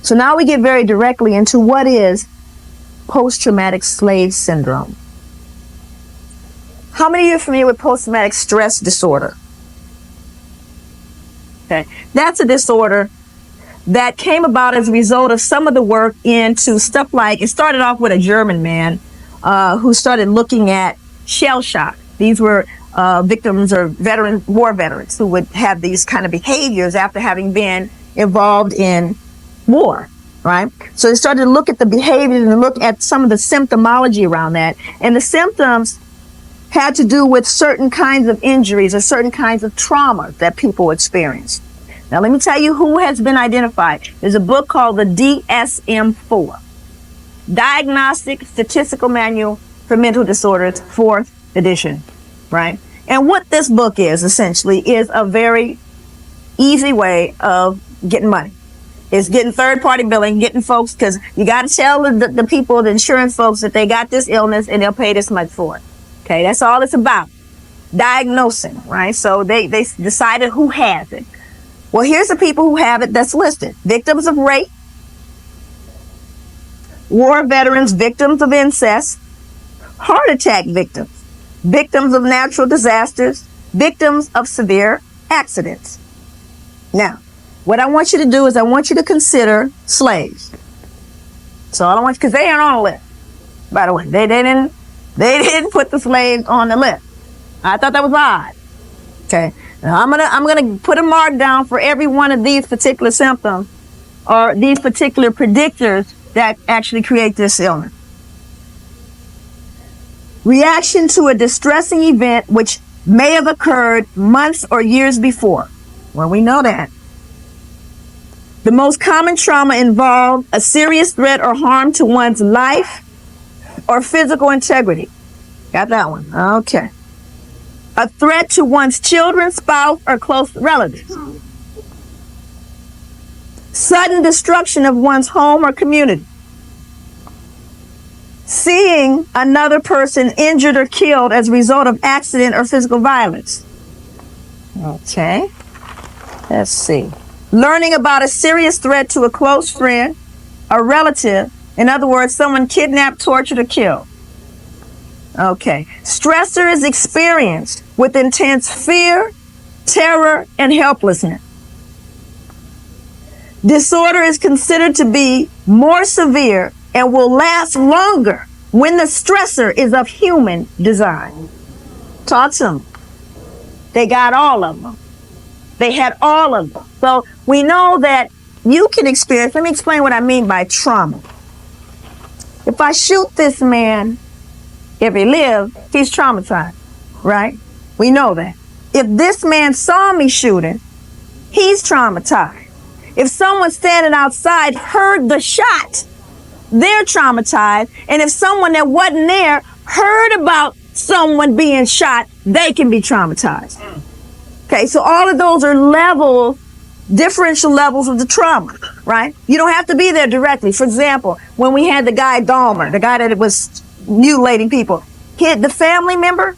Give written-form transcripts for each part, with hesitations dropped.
So now we get very directly into what is post-traumatic slave syndrome. How many of you are familiar with post-traumatic stress disorder? Okay, that's a disorder that came about as a result of some of the work into stuff like, it started off with a German man who started looking at shell shock. These were victims or war veterans who would have these kind of behaviors after having been involved in war, right? So they started to look at the behaviors and look at some of the symptomology around that. And the symptoms had to do with certain kinds of injuries or certain kinds of trauma that people experience. Now, let me tell you who has been identified. There's a book called the DSM-IV, Diagnostic Statistical Manual for Mental Disorders, 4th edition, right? And what this book is essentially is a very easy way of getting money. It's getting third-party billing, getting folks, because you got to tell the people, the insurance folks, that they got this illness and they'll pay this much for it. Okay, that's all it's about. Diagnosing, right? So they decided who has it. Well, here's the people who have it that's listed. Victims of rape, war veterans, victims of incest, heart attack victims, victims of natural disasters, victims of severe accidents. Now, what I want you to do is I want you to consider slaves. So I don't want you, because they aren't on the list. By the way, they didn't put the slaves on the list. I thought that was odd. Okay. Now I'm gonna put a mark down for every one of these particular symptoms or these particular predictors that actually create this illness. Reaction to a distressing event which may have occurred months or years before. Well, we know that. The most common trauma involved a serious threat or harm to one's life or physical integrity. Got that one? Okay. A threat to one's children, spouse, or close relatives. Sudden destruction of one's home or community. Seeing another person injured or killed as a result of accident or physical violence. Okay. Let's see. Learning about a serious threat to a close friend, a relative. In other words, someone kidnapped, tortured, or killed. Okay. Stressor is experienced with intense fear, terror, and helplessness. Disorder is considered to be more severe and will last longer when the stressor is of human design. Talk to them. They got all of them. They had all of them. So we know that you can experience, let me explain what I mean by trauma. If I shoot this man, if he lives, he's traumatized, right? We know that. If this man saw me shooting, he's traumatized. If someone standing outside heard the shot, they're traumatized. And if someone that wasn't there heard about someone being shot, they can be traumatized. Okay, so all of those are levels, differential levels of the trauma, right? You don't have to be there directly. For example, when we had the guy Dahmer, the guy that was mutilating people, the family member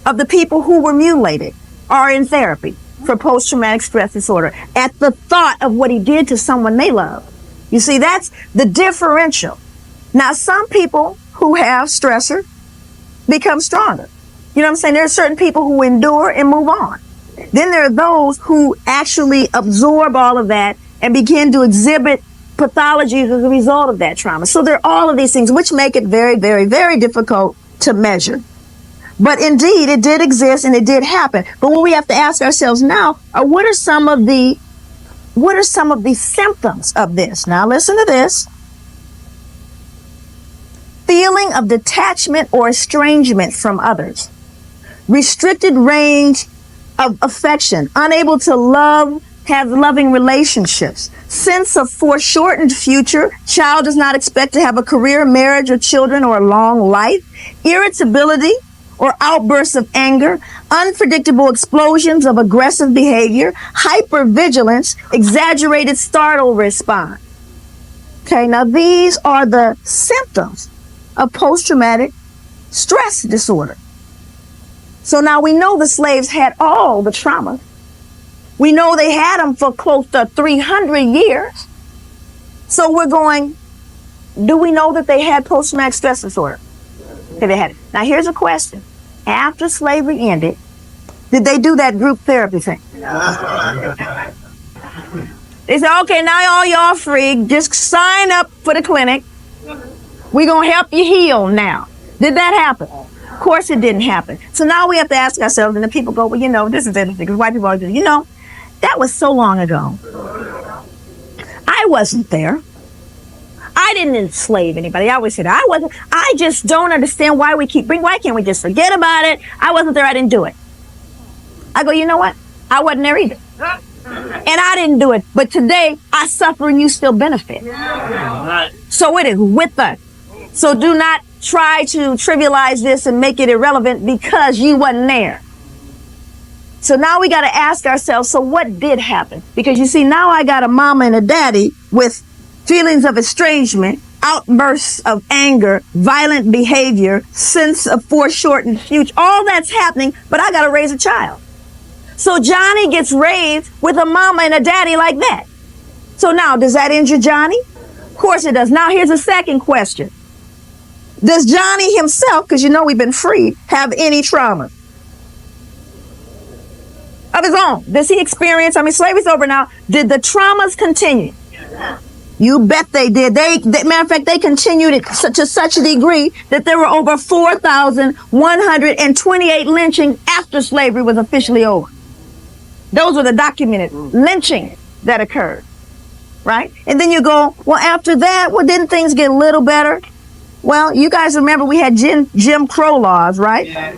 of the people who were mutilated are in therapy for post-traumatic stress disorder at the thought of what he did to someone they love. You see, that's the differential. Now, some people who have stressor become stronger. You know what I'm saying? There are certain people who endure and move on. Then there are those who actually absorb all of that and begin to exhibit pathologies as a result of that trauma. So there are all of these things which make it very, very, very difficult to measure. But indeed, it did exist and it did happen. But what we have to ask ourselves now are what are some of the symptoms of this? Now listen to this. Feeling of detachment or estrangement from others. Restricted range of affection, unable to have loving relationships, sense of foreshortened future, child does not expect to have a career, marriage, or children, or a long life, irritability or outbursts of anger, unpredictable explosions of aggressive behavior, hypervigilance, exaggerated startle response. Okay, now these are the symptoms of post-traumatic stress disorder. So now we know the slaves had all the trauma. We know they had them for close to 300 years. So we're going, do we know that they had post-traumatic stress disorder? Okay, they had it. Now here's a question. After slavery ended, did they do that group therapy thing? They said, okay, now all y'all free. Just sign up for the clinic. We're going to help you heal now. Did that happen? Of course it didn't happen. So now we have to ask ourselves, and the people go, well, you know, this is interesting, because white people always do, you know, that was so long ago. I wasn't there. I didn't enslave anybody. I always said I wasn't. I just don't understand why we keep bringing. Why can't we just forget about it? I wasn't there. I didn't do it. I go, you know what? I wasn't there either. And I didn't do it. But today, I suffer and you still benefit. So it is with us. So do not try to trivialize this and make it irrelevant because you wasn't there. So now we got to ask ourselves, so what did happen? Because you see, now I got a mama and a daddy with feelings of estrangement, outbursts of anger, violent behavior, sense of foreshortened future. All that's happening, but I got to raise a child. So Johnny gets raised with a mama and a daddy like that. So now, does that injure Johnny? Of course it does. Now here's a second question. Does Johnny himself, because you know we've been freed, have any trauma of his own? Does he experience, slavery's over now. Did the traumas continue? You bet they did. Matter of fact, they continued it to such a degree that there were over 4,128 lynchings after slavery was officially over. Those were the documented lynchings that occurred, right? And then you go, well, after that, well, didn't things get a little better? Well, you guys remember we had Jim Crow laws, right? Yeah.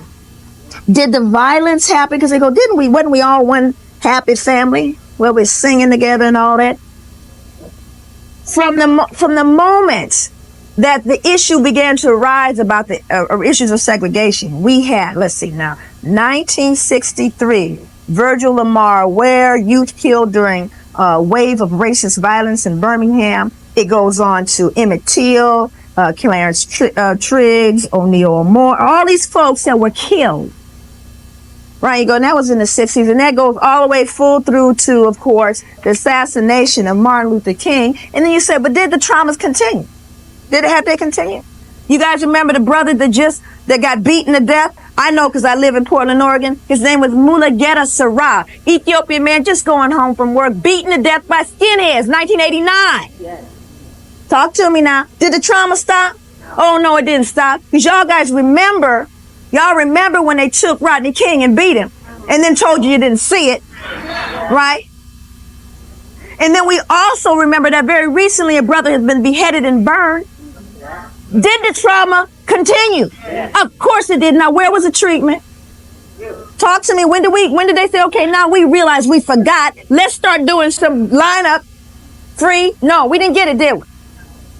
Did the violence happen? Because they go, wasn't we all one happy family where we're singing together and all that? From the moment that the issue began to arise about the issues of segregation, we had, 1963, Virgil Lamar, where youth killed during a wave of racist violence in Birmingham. It goes on to Emmett Till, Clarence Triggs, O'Neal Moore, all these folks that were killed. Right, you go, and that was in the 60s, and that goes all the way full through to, of course, the assassination of Martin Luther King. And then you say, but did the traumas continue? Have they continued? You guys remember the brother that got beaten to death? I know because I live in Portland, Oregon. His name was Mulugeta Sarah, Ethiopian man just going home from work, beaten to death by skinheads, 1989. Yes. Talk to me now. Did the trauma stop? Oh, no, it didn't stop. Because y'all guys remember when they took Rodney King and beat him and then told you didn't see it, right? And then we also remember that very recently a brother has been beheaded and burned. Did the trauma continue? Of course it did. Now, where was the treatment? Talk to me. When did they say, okay, now we realize we forgot. Let's start doing some lineup free? No, we didn't get it, did we?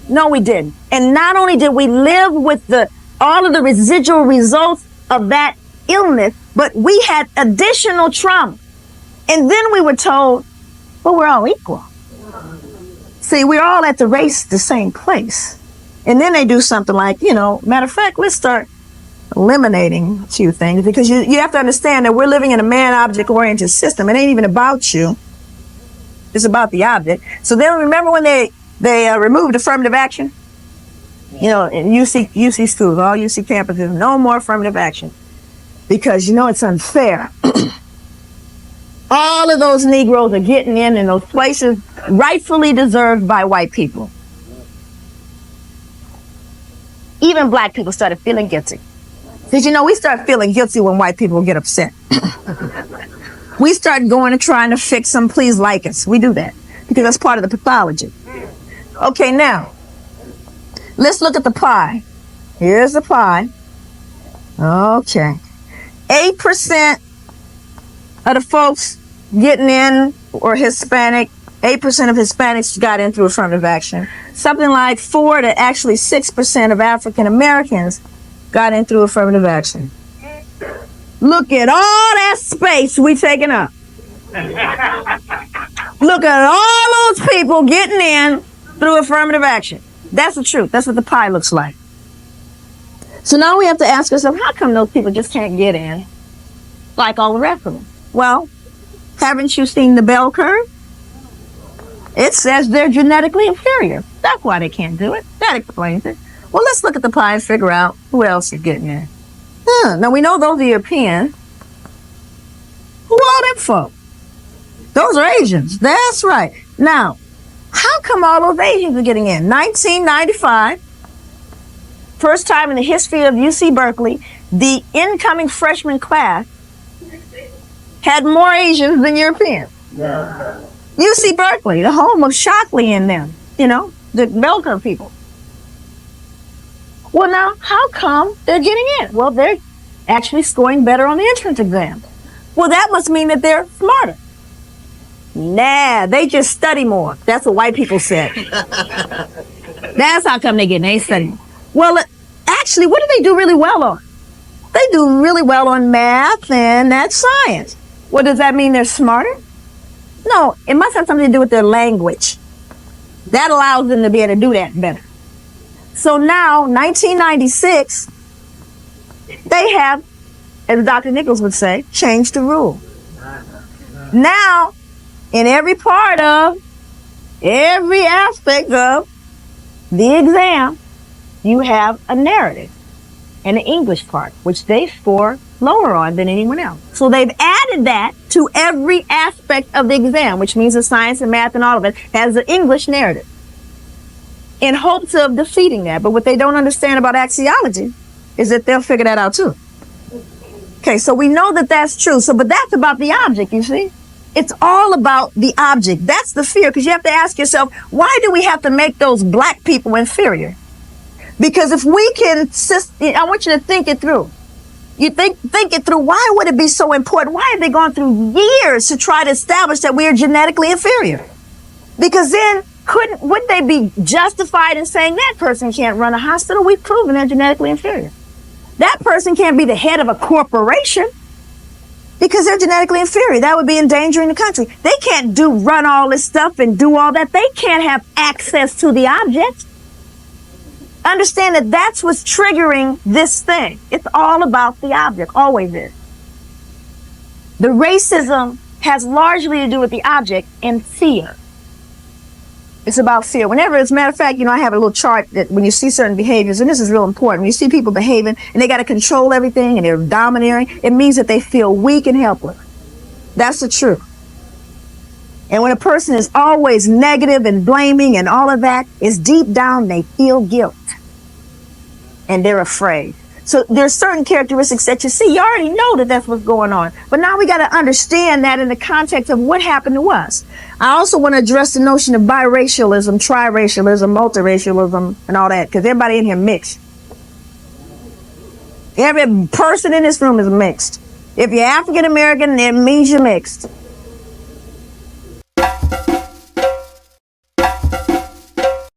No, we didn't. And not only did we live with all of the residual results of that illness, but we had additional trauma. And then we were told, well, we're all equal. See, we're all at the race, the same place. And then they do something like, matter of fact, let's start eliminating a few things, because you have to understand that we're living in a man-object oriented system. It ain't even about you. It's about the object. So then remember when they removed affirmative action? In UC schools, all UC campuses, no more affirmative action. Because, it's unfair. All of those Negroes are getting in those places rightfully deserved by white people. Even black people started feeling guilty. Because, we start feeling guilty when white people get upset. We start going and trying to fix them, please like us. We do that because that's part of the pathology. Okay, now, let's look at the pie. Here's the pie. Okay. 8% of the folks getting in were Hispanic. 8% of Hispanics got in through affirmative action. Something like 4 to actually 6% of African Americans got in through affirmative action. Look at all that space we taking up. Look at all those people getting in through affirmative action. That's the truth. That's what the pie looks like. So now we have to ask ourselves, how come those people just can't get in like all the rest of them? Well, haven't you seen the bell curve? It says they're genetically inferior. That's why they can't do it. That explains it. Well, let's look at the pie and figure out who else you're getting in. Now, we know those are Europeans. Who are them folk? Those are Asians. That's right. Now, how come all those Asians are getting in? 1995, first time in the history of UC Berkeley, the incoming freshman class had more Asians than Europeans. Yeah. UC Berkeley, the home of Shockley and them, you know, the bell curve people. Well, now, how come they're getting in? Well, they're actually scoring better on the entrance exam. Well, that must mean that they're smarter. Nah, they just study more. That's what white people said. That's how come they get in. They study more. Well, actually, what do they do really well on? They do really well on math and that's science. What does that mean? They're smarter? No, it must have something to do with their language. That allows them to be able to do that better. So now, 1996, they have, as Dr. Nichols would say, changed the rule. Now, in every part of, every aspect of the exam, you have a narrative and an English part, which they score lower on than anyone else. So they've added that to every aspect of the exam, which means the science and math and all of it has the English narrative, in hopes of defeating that. But what they don't understand about axiology is that they'll figure that out too. Okay, so we know that that's true. So, but that's about the object, you see? It's all about the object. That's the fear, because you have to ask yourself, why do we have to make those black people inferior? Because if we can, I want you to think it through. You think it through. Why would it be so important? Why have they gone through years to try to establish that we are genetically inferior? Because then wouldn't they be justified in saying that person can't run a hospital? We've proven they're genetically inferior. That person can't be the head of a corporation because they're genetically inferior. That would be endangering the country. They can't run all this stuff and do all that. They can't have access to the objects. Understand that that's what's triggering this thing. It's all about the object, always is. The racism has largely to do with the object and fear. It's about fear. Whenever, as a matter of fact, I have a little chart that when you see certain behaviors, and this is real important, when you see people behaving and they got to control everything and they're domineering, it means that they feel weak and helpless. That's the truth. And when a person is always negative and blaming and all of that, is deep down they feel guilt. And they're afraid. So there's certain characteristics that you see. You already know that that's what's going on. But now we got to understand that in the context of what happened to us. I also want to address the notion of biracialism, triracialism, multiracialism, and all that, because everybody in here mixed. Every person in this room is mixed. If you're African American, it means you're mixed.